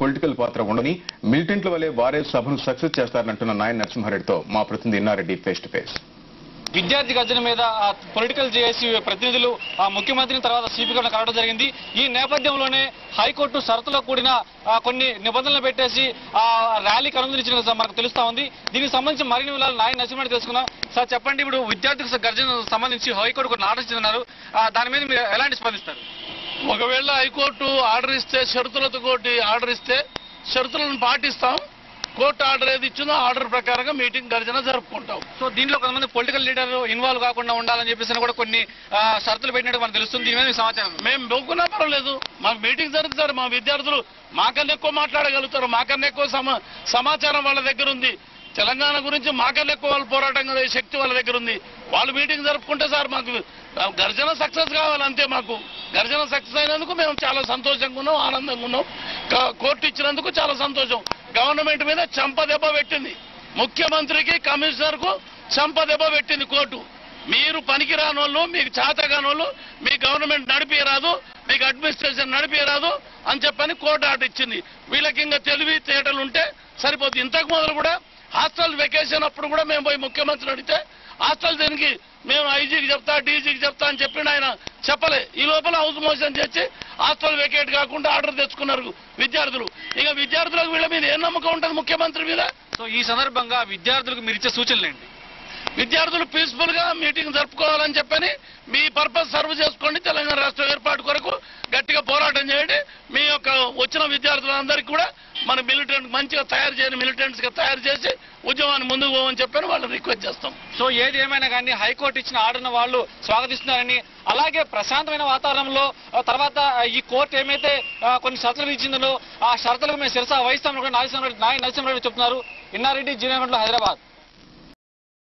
Political పాత్ర ఉండని మిలిటెంట్ల వలె వారే సభను సక్సెస్ చేస్తారంటున్న నాయన నరసింహారెడ్డితో మా ప్రతినిధి ఇన్నారెడ్డి ఫేస్ టు ఫేస్. విద్యార్థి గర్జన మీద పొలిటికల్ జేఏసీ ప్రతినిధులు ముఖ్యమంత్రిని తర్వాత స్పీకర్ను కలవడం జరిగింది. ఈ నేపథ్యంలోనే హైకోర్టు షరతులో కూడిన కొన్ని నిబంధనలు పెట్టేసి ర్యాలీకి అనుమతించిన మనకు తెలుస్తా ఉంది. దీనికి సంబంధించి మరిన్ని వివరాలు నాయన నరసింహారెడ్డి తెలుసుకున్నాం. సార్ చెప్పండి, ఇప్పుడు విద్యార్థి గర్జన సంబంధించి హైకోర్టు కొన్ని ఆర్డర్ ఇస్తున్నారు, దాని మీద మీరు ఎలాంటి స్పందిస్తారు? ఒకవేళ హైకోర్టు ఆర్డర్ ఇస్తే షరతులతో కోర్టు ఆర్డర్ ఇస్తే షరతులను పాటిస్తాం. కోర్టు ఆర్డర్ ఏది ఇచ్చిందో ఆర్డర్ ప్రకారంగా మీటింగ్ గర్జన జరుపుకుంటాం. సో దీంట్లో కొంతమంది పొలిటికల్ లీడర్ ఇన్వాల్వ్ కాకుండా ఉండాలని చెప్పేసి కూడా కొన్ని షరతులు పెట్టినట్టు మనకు తెలుస్తుంది. దీని మీద సమాచారం మేము బొక్కున్నా పర్వాలేదు, మాకు మీటింగ్ జరుగుతారు, మా విద్యార్థులు మాకన్నా ఎక్కువ మాట్లాడగలుగుతారు, మాకన్నా ఎక్కువ సమాచారం వాళ్ళ దగ్గర ఉంది. తెలంగాణ గురించి మాకన్నా ఎక్కువ వాళ్ళు పోరాటం కదా శక్తి వాళ్ళ దగ్గర ఉంది. వాళ్ళు మీటింగ్ జరుపుకుంటే సార్ మాకు గర్జన సక్సెస్ కావాలంతే. మాకు గర్జన సక్సెస్ అయినందుకు మేము చాలా సంతోషంగా ఉన్నాం, ఆనందంగా ఉన్నాం. కోర్టు ఇచ్చినందుకు చాలా సంతోషం. గవర్నమెంట్ మీద చెంపదెబ్బ పెట్టింది, ముఖ్యమంత్రికి కమిషనర్కు చెంపదెబ్బ పెట్టింది కోర్టు. మీరు పనికిరాని వాళ్ళు, మీకు చేతగాని వాళ్ళు, మీ గవర్నమెంట్ నడిపియరాదు, మీకు అడ్మినిస్ట్రేషన్ నడిపియరాదు అని చెప్పని కోర్టు ఆర్డర్ ఇచ్చింది. వీళ్ళకి ఇంకా తెలివి తేటలు ఉంటే సరిపోతుంది. ఇంతకు మొదలు కూడా హాస్టల్ వెకేషన్ అప్పుడు కూడా మేము పోయి ముఖ్యమంత్రిని అడిగితే హాస్టల్ దీనికి మేము ఐజీకి చెప్తా డీజీకి చెప్తా అని చెప్పి ఆయన చెప్పలే. ఈ లోపల హౌస్ మోషన్ చేసి హాస్టల్ వెకేట్ కాకుండా ఆర్డర్ తెచ్చుకున్నారు విద్యార్థులు. ఇక విద్యార్థులకు వీళ్ళ మీద ఏం నమ్మకం ఉంటుంది ముఖ్యమంత్రి మీద? సో ఈ సందర్భంగా విద్యార్థులకు మీరు ఇచ్చే సూచనలు ఏంటి? విద్యార్థులు పీస్ఫుల్ గా మీటింగ్ జరుపుకోవాలని చెప్పని మీ పర్పస్ సర్వ్ చేసుకోండి. తెలంగాణ రాష్ట్ర ఏర్పాటు కొరకు గట్టిగా పోరాటం చేయండి. మీ యొక్క వచ్చిన విద్యార్థులందరికీ కూడా మన మిలిటెంట్ మంచిగా తయారు చేయని మిలిటెంట్స్ గా తయారు చేసి ఉద్యమాన్ని ముందుకు పోవని చెప్పని వాళ్ళు రిక్వెస్ట్ చేస్తాం. సో ఏది ఏమైనా కానీ హైకోర్టు ఇచ్చిన ఆర్డర్ను వాళ్ళు స్వాగతిస్తున్నారని, అలాగే ప్రశాంతమైన వాతావరణంలో తర్వాత ఈ కోర్టు ఏమైతే కొన్ని షరతులు ఇచ్చిందో ఆ షరతులకు మేము శిరస వహిస్తామని నాయన నరసింహారెడ్డి చెప్తున్నారు. ఇన్నారెడ్డి, జీనగండ్ల, హైదరాబాద్.